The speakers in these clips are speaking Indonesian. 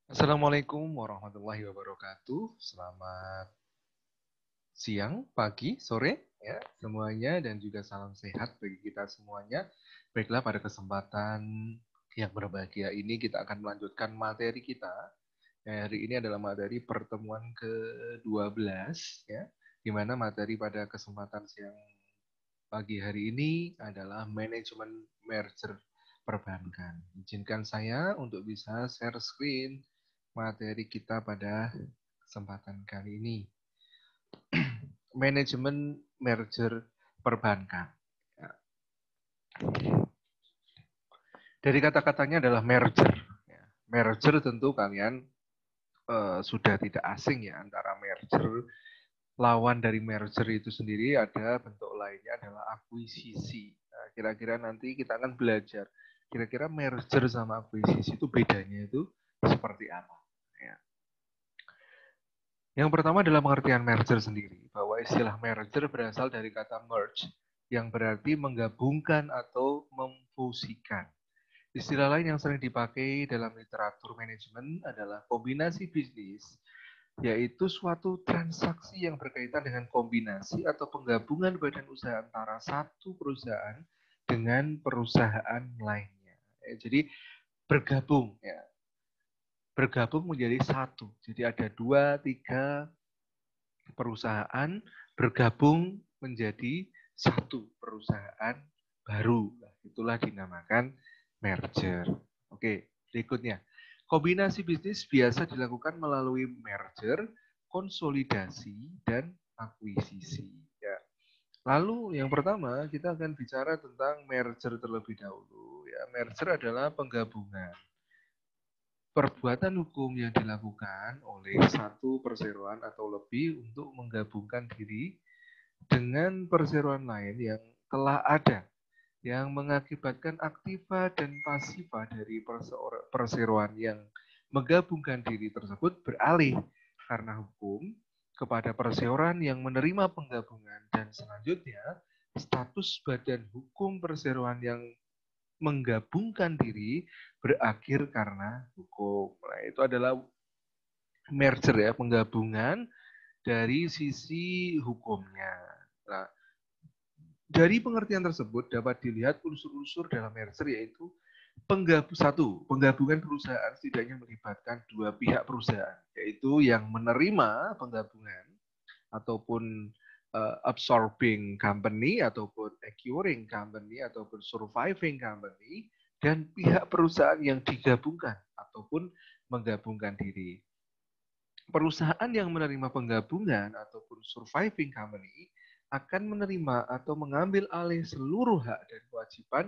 Assalamualaikum warahmatullahi wabarakatuh. Selamat siang, pagi, sore, ya semuanya, dan juga salam sehat bagi kita semuanya. Baiklah, pada kesempatan yang berbahagia ini kita akan melanjutkan materi kita. Hari ini adalah materi pertemuan ke-12, ya, di mana materi pada kesempatan siang pagi hari ini adalah manajemen merger perbankan. Izinkan saya untuk bisa share screen materi kita pada kesempatan kali ini. Manajemen merger perbankan. Ya. Dari kata-katanya adalah merger. Ya. Merger tentu kalian sudah tidak asing ya, antara merger, lawan dari merger itu sendiri ada bentuk lainnya adalah akuisisi. Nah, kira-kira nanti kita akan belajar kira-kira merger sama akuisisi itu bedanya itu seperti apa. Ya. Yang pertama adalah pengertian merger sendiri, bahwa istilah merger berasal dari kata merge, yang berarti menggabungkan atau memfusikan. Istilah lain yang sering dipakai dalam literatur manajemen adalah kombinasi bisnis, yaitu suatu transaksi yang berkaitan dengan kombinasi atau penggabungan badan usaha antara satu perusahaan dengan perusahaan lainnya. Jadi bergabung, ya, bergabung menjadi satu. Jadi ada 2, 3 perusahaan bergabung menjadi satu perusahaan baru. Itulah dinamakan merger. Oke, berikutnya. Kombinasi bisnis biasa dilakukan melalui merger, konsolidasi, dan akuisisi. Ya. Lalu yang pertama kita akan bicara tentang merger terlebih dahulu. Ya, merger adalah penggabungan perbuatan hukum yang dilakukan oleh satu perseroan atau lebih untuk menggabungkan diri dengan perseroan lain yang telah ada, yang mengakibatkan aktiva dan pasifa dari perseroan yang menggabungkan diri tersebut beralih karena hukum kepada perseroan yang menerima penggabungan, dan selanjutnya status badan hukum perseroan yang menggabungkan diri berakhir karena hukum. Nah, itu adalah merger ya, penggabungan dari sisi hukumnya. Nah, dari pengertian tersebut dapat dilihat unsur-unsur dalam merger, yaitu penggabungan perusahaan setidaknya melibatkan dua pihak perusahaan, yaitu yang menerima penggabungan ataupun absorbing company ataupun acquiring company ataupun surviving company, dan pihak perusahaan yang digabungkan ataupun menggabungkan diri. Perusahaan yang menerima penggabungan ataupun surviving company akan menerima atau mengambil alih seluruh hak dan kewajiban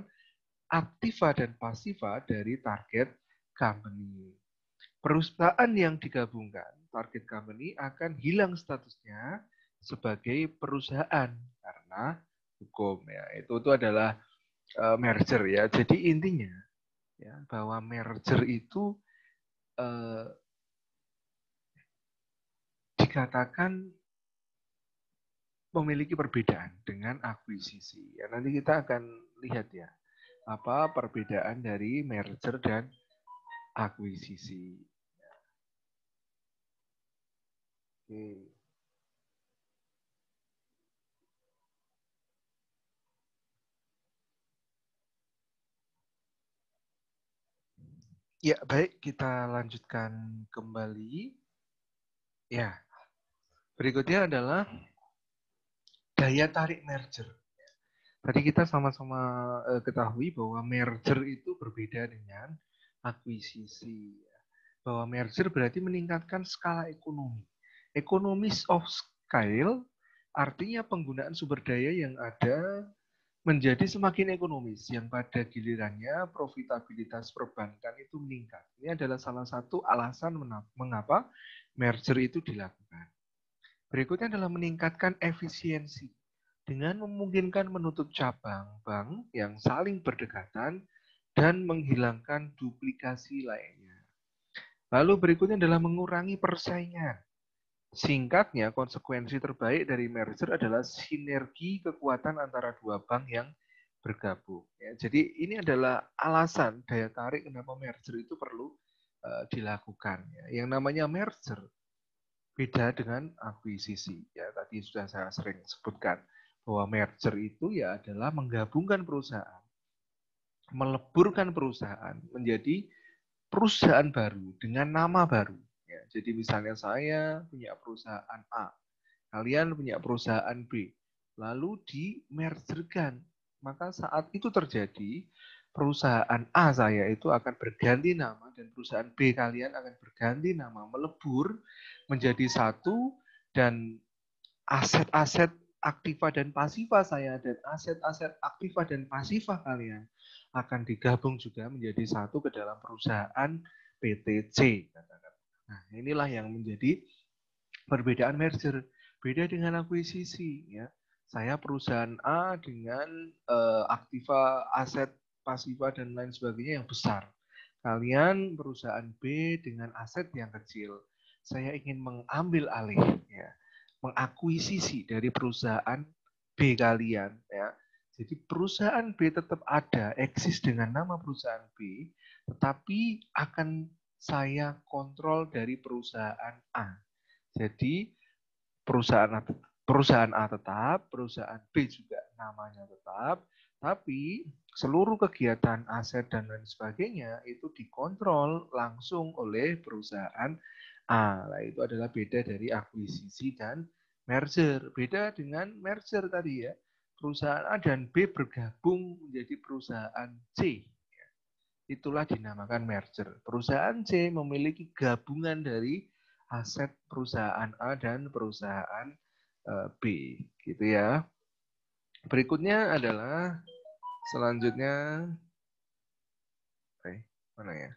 aktiva dan pasifa dari target company. Perusahaan yang digabungkan, target company, akan hilang statusnya sebagai perusahaan karena hukum ya. Itu adalah merger ya. Jadi intinya ya, bahwa merger itu dikatakan memiliki perbedaan dengan akuisisi. Ya, nanti kita akan lihat ya, apa perbedaan dari merger dan akuisisi. Oke. Ya, baik, kita lanjutkan kembali. Ya, berikutnya adalah daya tarik merger. Tadi kita sama-sama ketahui bahwa merger itu berbeda dengan akuisisi. Bahwa merger berarti meningkatkan skala ekonomi. Economies of scale artinya penggunaan sumber daya yang ada menjadi semakin ekonomis, yang pada gilirannya profitabilitas perbankan itu meningkat. Ini adalah salah satu alasan mengapa merger itu dilakukan. Berikutnya adalah meningkatkan efisiensi dengan memungkinkan menutup cabang bank yang saling berdekatan dan menghilangkan duplikasi lainnya. Lalu berikutnya adalah mengurangi persaingan. Singkatnya, konsekuensi terbaik dari merger adalah sinergi kekuatan antara dua bank yang bergabung. Ya, jadi ini adalah alasan daya tarik kenapa merger itu perlu dilakukan. Ya. Yang namanya merger beda dengan akuisisi. Ya, tadi sudah saya sering sebutkan bahwa merger itu ya adalah menggabungkan perusahaan, meleburkan perusahaan menjadi perusahaan baru dengan nama baru. Ya, jadi misalnya saya punya perusahaan A, kalian punya perusahaan B, lalu di-mergerkan. Maka saat itu terjadi, perusahaan A saya itu akan berganti nama dan perusahaan B kalian akan berganti nama, melebur menjadi satu, dan aset-aset aktiva dan pasifa saya dan aset-aset aktiva dan pasifa kalian akan digabung juga menjadi satu ke dalam perusahaan PTC. Nah, inilah yang menjadi perbedaan merger. Beda dengan akuisisi, ya. Saya perusahaan A dengan aktiva, aset, pasifa dan lain sebagainya yang besar. Kalian perusahaan B dengan aset yang kecil. Saya ingin mengambil alih, ya, mengakuisisi dari perusahaan B kalian, ya. Jadi perusahaan B tetap ada, eksis dengan nama perusahaan B, tetapi akan saya kontrol dari perusahaan A. Jadi perusahaan A tetap, perusahaan B juga namanya tetap, tapi seluruh kegiatan aset dan lain sebagainya itu dikontrol langsung oleh perusahaan A. Nah, itu adalah beda dari akuisisi dan merger. Beda dengan merger tadi, ya. Perusahaan A dan B bergabung menjadi perusahaan C. Itulah dinamakan merger. Perusahaan C memiliki gabungan dari aset perusahaan A dan perusahaan B, gitu ya. Berikutnya adalah selanjutnya, mana ya?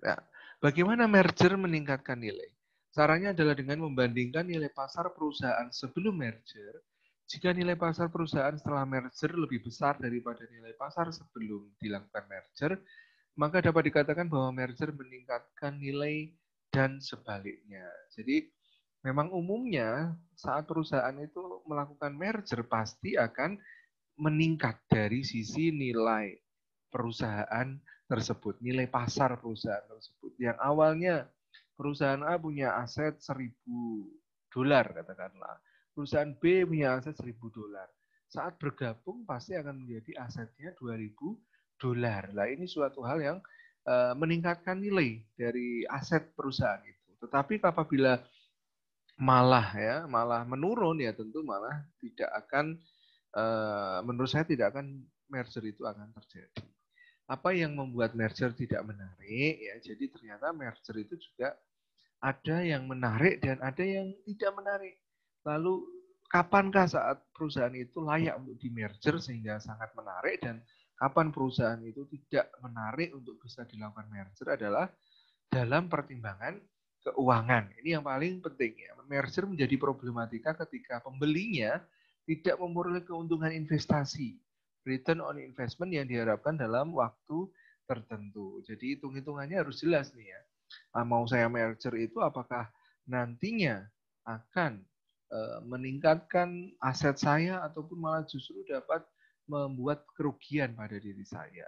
Nah, bagaimana merger meningkatkan nilai? Caranya adalah dengan membandingkan nilai pasar perusahaan sebelum merger. Jika nilai pasar perusahaan setelah merger lebih besar daripada nilai pasar sebelum dilakukan merger, maka dapat dikatakan bahwa merger meningkatkan nilai dan sebaliknya. Jadi memang umumnya saat perusahaan itu melakukan merger pasti akan meningkat dari sisi nilai perusahaan tersebut, nilai pasar perusahaan tersebut. Yang awalnya perusahaan A punya aset $1.000 katakanlah. Perusahaan B punya aset $1.000. Saat bergabung pasti akan menjadi asetnya $2.000. Nah, ini suatu hal yang meningkatkan nilai dari aset perusahaan itu. Tetapi apabila malah menurun, ya tentu malah tidak akan, menurut saya tidak akan, merger itu akan terjadi. Apa yang membuat merger tidak menarik? Ya, jadi ternyata merger itu juga ada yang menarik dan ada yang tidak menarik. Lalu kapankah saat perusahaan itu layak untuk di-merger sehingga sangat menarik, dan kapan perusahaan itu tidak menarik untuk bisa dilakukan merger adalah dalam pertimbangan keuangan. Ini yang paling penting, ya. Merger menjadi problematika ketika pembelinya tidak memperoleh keuntungan investasi, return on investment yang diharapkan dalam waktu tertentu. Jadi hitung-hitungannya harus jelas nih, ya. Mau saya merger itu apakah nantinya akan meningkatkan aset saya ataupun malah justru dapat membuat kerugian pada diri saya.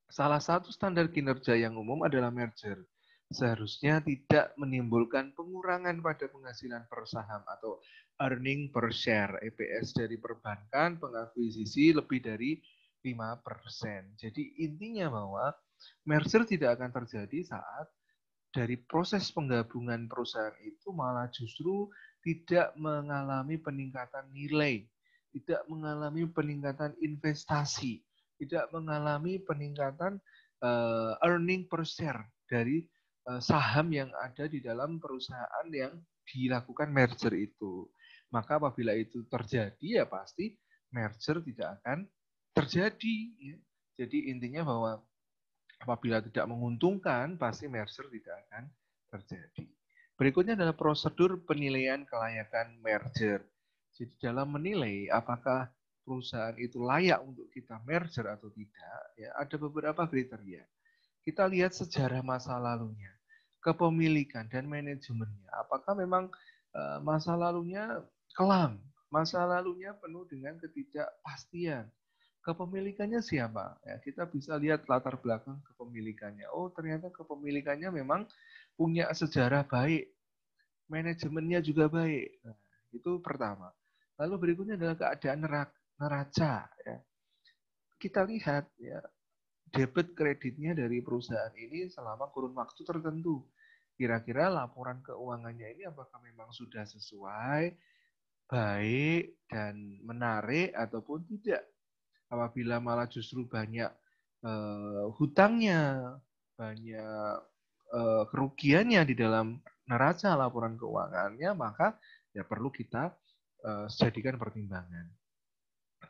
Salah satu standar kinerja yang umum adalah merger. Seharusnya tidak menimbulkan pengurangan pada penghasilan per saham atau earning per share, EPS dari perbankan pengakuisisi lebih dari 5%. Jadi intinya bahwa merger tidak akan terjadi saat dari proses penggabungan perusahaan itu malah justru tidak mengalami peningkatan nilai, tidak mengalami peningkatan investasi, tidak mengalami peningkatan earning per share dari saham yang ada di dalam perusahaan yang dilakukan merger itu. Maka apabila itu terjadi, ya pasti merger tidak akan terjadi. Ya. Jadi intinya bahwa apabila tidak menguntungkan, pasti merger tidak akan terjadi. Berikutnya adalah prosedur penilaian kelayakan merger. Jadi dalam menilai apakah perusahaan itu layak untuk kita merger atau tidak, ya ada beberapa kriteria. Kita lihat sejarah masa lalunya, kepemilikan dan manajemennya. Apakah memang masa lalunya kelam, masa lalunya penuh dengan ketidakpastian, Kepemilikannya siapa? Ya, kita bisa lihat latar belakang kepemilikannya. Oh, ternyata kepemilikannya memang punya sejarah baik, manajemennya juga baik. Nah, itu pertama. Lalu berikutnya adalah keadaan neraca. Ya. Kita lihat ya debit kreditnya dari perusahaan ini selama kurun waktu tertentu. Kira-kira laporan keuangannya ini apakah memang sudah sesuai, baik, dan menarik ataupun tidak. Apabila malah justru banyak hutangnya, banyak kerugiannya di dalam neraca laporan keuangannya, maka ya perlu kita jadikan pertimbangan.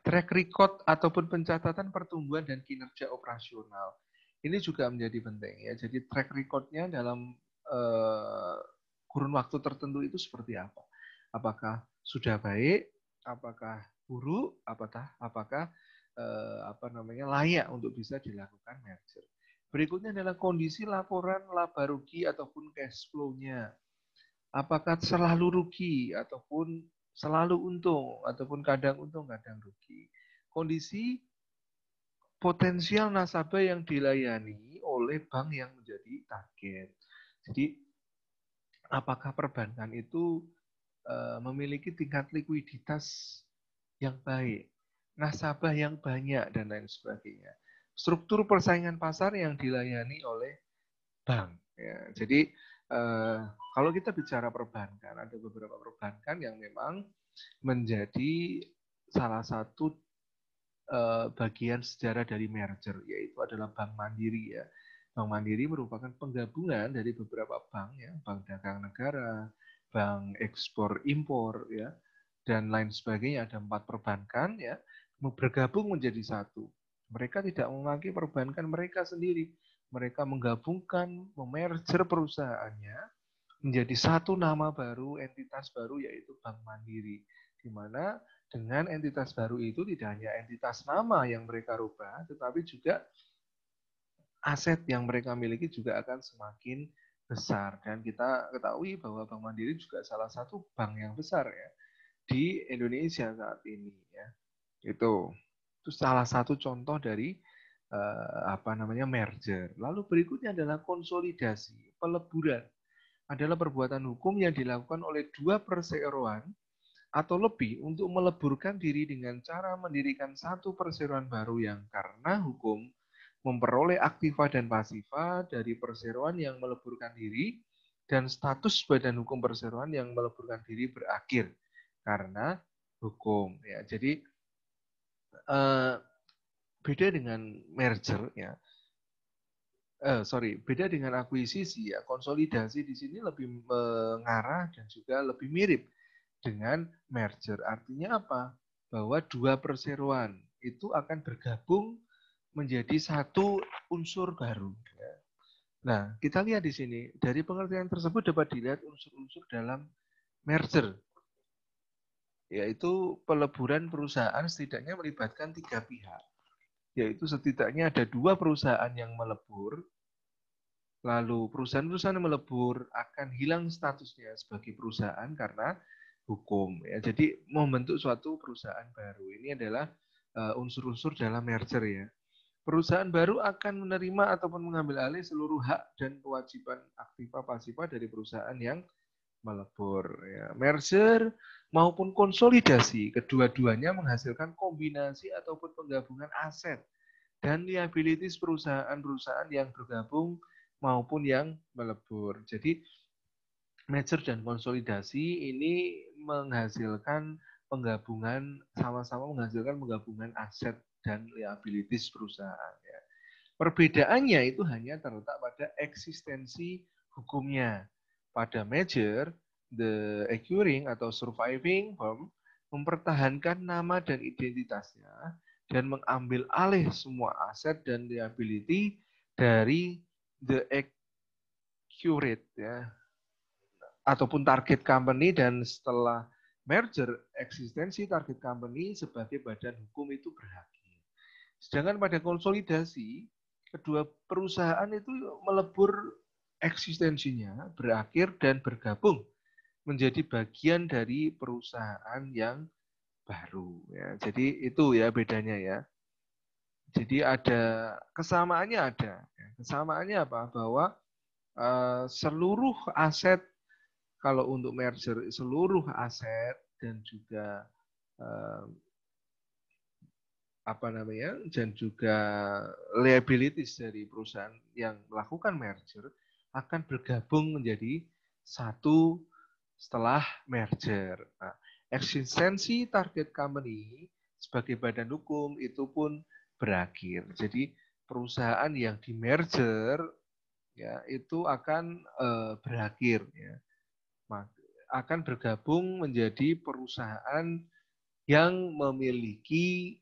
Track record ataupun pencatatan pertumbuhan dan kinerja operasional. Ini juga menjadi penting ya. Jadi track recordnya dalam kurun waktu tertentu itu seperti apa? Apakah sudah baik? Apakah buruk? Apakah layak untuk bisa dilakukan merger? Berikutnya adalah kondisi laporan laba rugi ataupun cash flow-nya. Apakah selalu rugi ataupun selalu untung ataupun kadang untung kadang rugi. Kondisi potensial nasabah yang dilayani oleh bank yang menjadi target. Jadi apakah perbankan itu memiliki tingkat likuiditas yang baik, nasabah yang banyak dan lain sebagainya. Struktur persaingan pasar yang dilayani oleh bank. Ya, jadi kalau kita bicara perbankan, ada beberapa perbankan yang memang menjadi salah satu bagian sejarah dari merger, yaitu adalah Bank Mandiri ya. Bank Mandiri merupakan penggabungan dari beberapa bank ya, Bank Dagang Negara, Bank Ekspor Impor ya, dan lain sebagainya. Ada 4 perbankan ya, bergabung menjadi satu. Mereka tidak memakai perbankan mereka sendiri. Mereka menggabungkan, memerger perusahaannya menjadi satu nama baru, entitas baru, yaitu Bank Mandiri. Di mana dengan entitas baru itu tidak hanya entitas nama yang mereka rubah, tetapi juga aset yang mereka miliki juga akan semakin besar. Dan kita ketahui bahwa Bank Mandiri juga salah satu bank yang besar ya di Indonesia saat ini ya. Itu salah satu contoh dari merger. Lalu berikutnya adalah konsolidasi, peleburan. Adalah perbuatan hukum yang dilakukan oleh dua perseroan atau lebih untuk meleburkan diri dengan cara mendirikan satu perseroan baru yang karena hukum memperoleh aktiva dan pasiva dari perseroan yang meleburkan diri dan status badan hukum perseroan yang meleburkan diri berakhir karena hukum. Ya, jadi beda dengan merger ya. Beda dengan akuisisi ya. Konsolidasi di sini lebih mengarah dan juga lebih mirip dengan merger. Artinya apa? Bahwa dua perseroan itu akan bergabung menjadi satu unsur baru. Ya. Nah, kita lihat di sini dari pengertian tersebut dapat dilihat unsur-unsur dalam merger, yaitu peleburan perusahaan setidaknya melibatkan 3 pihak, yaitu setidaknya ada 2 perusahaan yang melebur. Lalu perusahaan-perusahaan yang melebur akan hilang statusnya sebagai perusahaan karena hukum. Ya, jadi membentuk suatu perusahaan baru. Ini adalah unsur-unsur dalam merger ya. Perusahaan baru akan menerima ataupun mengambil alih seluruh hak dan kewajiban aktiva pasiva dari perusahaan yang melebur. Ya. Merger maupun konsolidasi, kedua-duanya menghasilkan kombinasi ataupun penggabungan aset dan liabilities perusahaan-perusahaan yang bergabung maupun yang melebur. Jadi merger dan konsolidasi ini menghasilkan penggabungan, sama-sama menghasilkan penggabungan aset dan liabilities perusahaan. Ya. Perbedaannya itu hanya terletak pada eksistensi hukumnya. Pada merger, the acquiring atau surviving firm mempertahankan nama dan identitasnya dan mengambil alih semua aset dan liability dari the accurate ya ataupun target company, dan setelah merger eksistensi target company sebagai badan hukum itu berakhir. Sedangkan pada konsolidasi kedua perusahaan itu melebur eksistensinya berakhir dan bergabung menjadi bagian dari perusahaan yang baru ya. Jadi itu ya bedanya ya. Jadi ada kesamaannya ada. Kesamaannya apa? Bahwa seluruh aset, kalau untuk merger seluruh aset dan juga dan juga liabilities dari perusahaan yang melakukan merger akan bergabung menjadi satu setelah merger. Nah, eksistensi target company sebagai badan hukum itu pun berakhir. Jadi perusahaan yang di merger ya itu akan berakhir ya. Akan bergabung menjadi perusahaan yang memiliki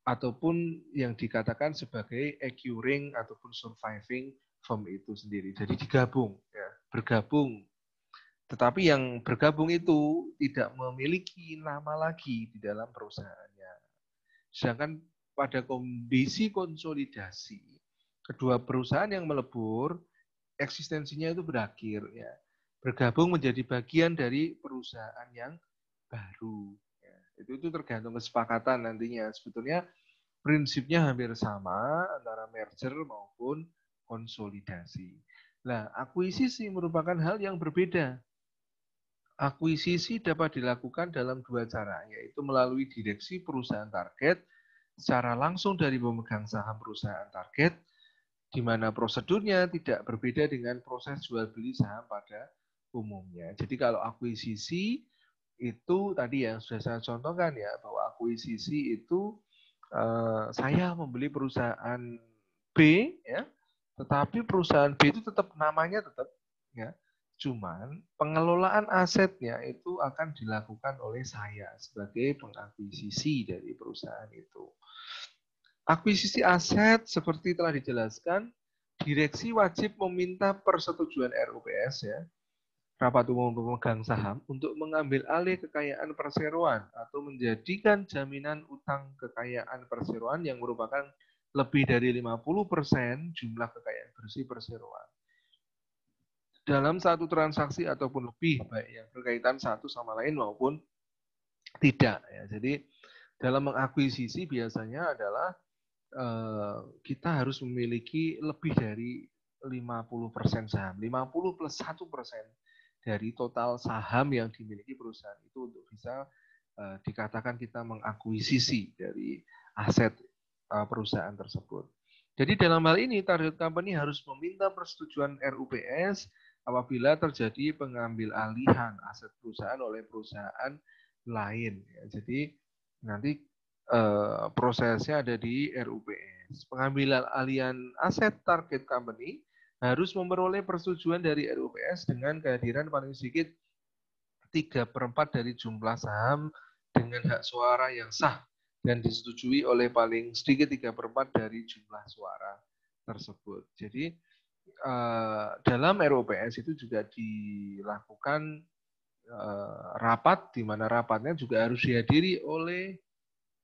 ataupun yang dikatakan sebagai occurring ataupun surviving firm itu sendiri. Jadi digabung, ya, bergabung. Tetapi yang bergabung itu tidak memiliki nama lagi di dalam perusahaannya. Sedangkan pada kondisi konsolidasi, kedua perusahaan yang melebur, eksistensinya itu berakhir. Ya. Bergabung menjadi bagian dari perusahaan yang baru. Ya. Itu tergantung kesepakatan nantinya. Sebetulnya prinsipnya hampir sama antara merger maupun konsolidasi. Nah, akuisisi merupakan hal yang berbeda. Akuisisi dapat dilakukan dalam dua cara, yaitu melalui direksi perusahaan target, secara langsung dari pemegang saham perusahaan target, di mana prosedurnya tidak berbeda dengan proses jual beli saham pada umumnya. Jadi kalau akuisisi itu tadi yang sudah saya contohkan ya, bahwa akuisisi itu saya membeli perusahaan B ya, tetapi perusahaan B itu tetap namanya tetap ya. Cuman pengelolaan asetnya itu akan dilakukan oleh saya sebagai pengakuisisi dari perusahaan itu. Akuisisi aset seperti telah dijelaskan, direksi wajib meminta persetujuan RUPS ya, Rapat Umum Pemegang Saham, untuk mengambil alih kekayaan perseroan atau menjadikan jaminan utang kekayaan perseroan yang merupakan lebih dari 50% jumlah kekayaan bersih perseroan dalam satu transaksi ataupun lebih, baik yang berkaitan satu sama lain maupun tidak. Ya. Jadi dalam mengakuisisi biasanya adalah kita harus memiliki lebih dari 50% saham, 50 plus 1% dari total saham yang dimiliki perusahaan itu untuk bisa dikatakan kita mengakuisisi dari aset perusahaan tersebut. Jadi dalam hal ini target company harus meminta persetujuan RUPS apabila terjadi pengambil alihan aset perusahaan oleh perusahaan lain. Ya, jadi nanti prosesnya ada di RUPS. Pengambilan alihan aset target company harus memperoleh persetujuan dari RUPS dengan kehadiran paling sedikit 3/4 dari jumlah saham dengan hak suara yang sah dan disetujui oleh paling sedikit 3/4 dari jumlah suara tersebut. Jadi dalam RUPS itu juga dilakukan rapat, di mana rapatnya juga harus dihadiri oleh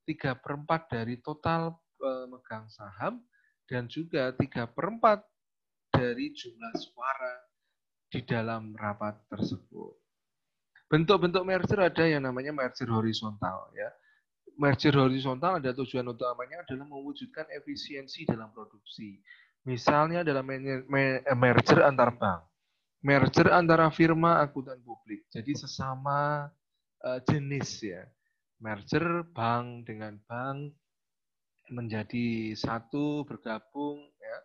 3/4 dari total pemegang saham dan juga 3/4 dari jumlah suara di dalam rapat tersebut. Bentuk-bentuk merger ada yang namanya merger horizontal ya. Merger horizontal ada tujuan utamanya adalah mewujudkan efisiensi dalam produksi. Misalnya dalam merger antar bank, merger antara firma akuntan publik. Jadi sesama jenis ya. Merger bank dengan bank menjadi satu, bergabung ya.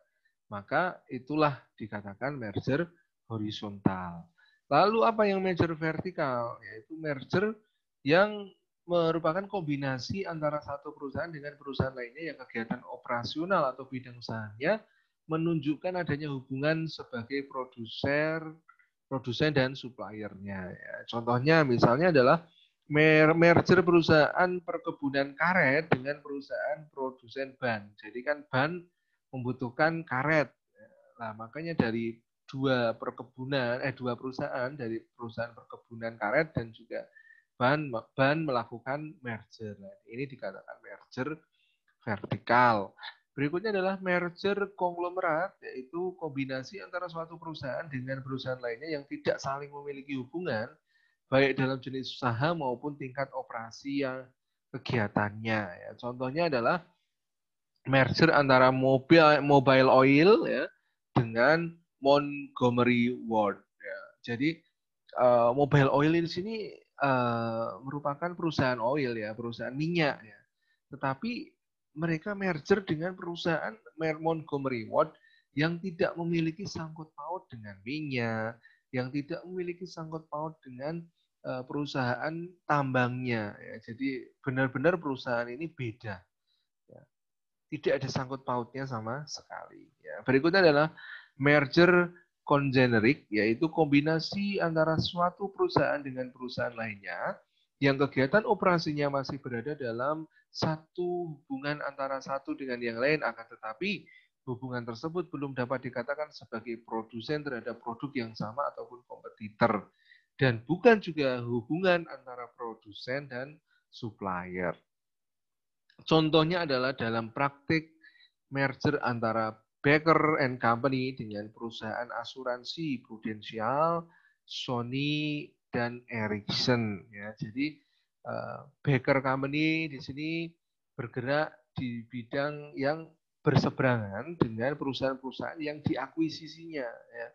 Maka itulah dikatakan merger horizontal. Lalu apa yang merger vertikal? Yaitu merger yang merupakan kombinasi antara satu perusahaan dengan perusahaan lainnya yang kegiatan operasional atau bidang usahanya menunjukkan adanya hubungan sebagai produsen dan suppliernya. Ya, contohnya misalnya adalah merger perusahaan perkebunan karet dengan perusahaan produsen ban. Jadi kan ban membutuhkan karet. Nah, makanya dari dua perusahaan, dari perusahaan perkebunan karet dan juga ban melakukan merger. Nah, ini dikatakan merger vertikal. Berikutnya adalah merger konglomerat, yaitu kombinasi antara suatu perusahaan dengan perusahaan lainnya yang tidak saling memiliki hubungan, baik dalam jenis usaha maupun tingkat operasi yang kegiatannya. Ya, contohnya adalah merger antara Mobile Oil ya dengan Montgomery Ward. Ya. Jadi Mobile Oil di sini merupakan perusahaan oil ya, perusahaan minyak ya. Tetapi mereka merger dengan perusahaan Montgomery Ward yang tidak memiliki sangkut paut dengan minyak, yang tidak memiliki sangkut paut dengan perusahaan tambangnya. Ya. Jadi benar-benar perusahaan ini beda. Ya. Tidak ada sangkut pautnya sama sekali. Ya. Berikutnya adalah merger congeneric, yaitu kombinasi antara suatu perusahaan dengan perusahaan lainnya yang kegiatan operasinya masih berada dalam satu hubungan antara satu dengan yang lain, akan tetapi hubungan tersebut belum dapat dikatakan sebagai produsen terhadap produk yang sama ataupun kompetitor, dan bukan juga hubungan antara produsen dan supplier. Contohnya adalah dalam praktik merger antara Baker and Company dengan perusahaan asuransi Prudential, Sony, dan Ericsson. Ya, jadi Baker Company di sini bergerak di bidang yang berseberangan dengan perusahaan-perusahaan yang diakuisisinya. Ya.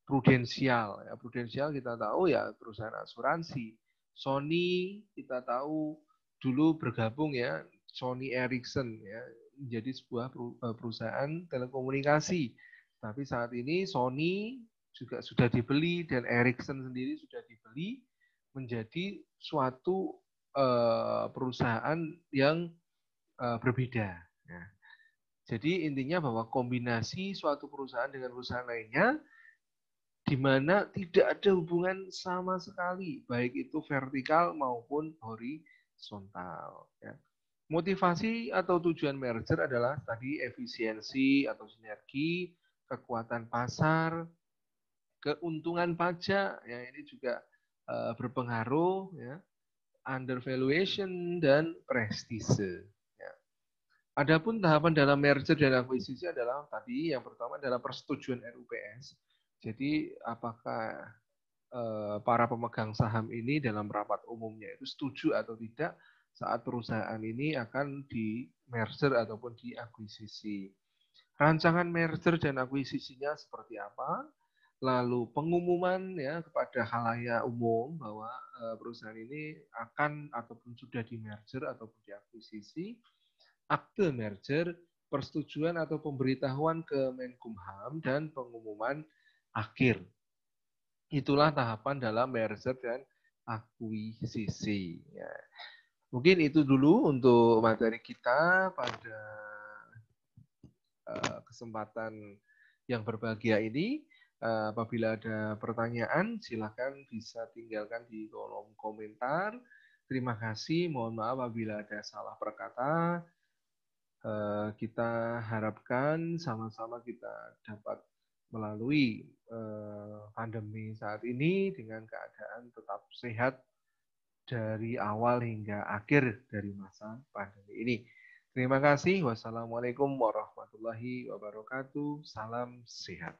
Prudential, ya, Prudential kita tahu ya perusahaan asuransi. Sony kita tahu dulu bergabung ya Sony Ericsson ya menjadi sebuah perusahaan telekomunikasi. Tapi saat ini Sony juga sudah dibeli dan Ericsson sendiri sudah dibeli menjadi suatu perusahaan yang berbeda. Ya. Jadi intinya bahwa kombinasi suatu perusahaan dengan perusahaan lainnya di mana tidak ada hubungan sama sekali, baik itu vertikal maupun horizontal. Ya. Motivasi atau tujuan merger adalah tadi efisiensi atau sinergi, kekuatan pasar, keuntungan pajak, ya ini juga berpengaruh, ya, undervaluation dan prestise. Ya. Adapun tahapan dalam merger dan akuisisi adalah tadi yang pertama adalah persetujuan RUPS. Jadi apakah para pemegang saham ini dalam rapat umumnya itu setuju atau tidak saat perusahaan ini akan di merger ataupun diakuisisi. Rancangan merger dan akuisisinya seperti apa? Lalu pengumuman ya kepada khalayak umum bahwa perusahaan ini akan ataupun sudah di merger ataupun diakuisisi, akte merger, persetujuan atau pemberitahuan ke Menkumham, dan pengumuman akhir. Itulah tahapan dalam merger dan akuisisi. Ya. Mungkin itu dulu untuk materi kita pada kesempatan yang berbahagia ini. Apabila ada pertanyaan, silakan bisa tinggalkan di kolom komentar. Terima kasih, mohon maaf apabila ada salah perkata. Kita harapkan sama-sama kita dapat melalui pandemi saat ini dengan keadaan tetap sehat dari awal hingga akhir dari masa pandemi ini. Terima kasih. Wassalamualaikum warahmatullahi wabarakatuh. Salam sehat.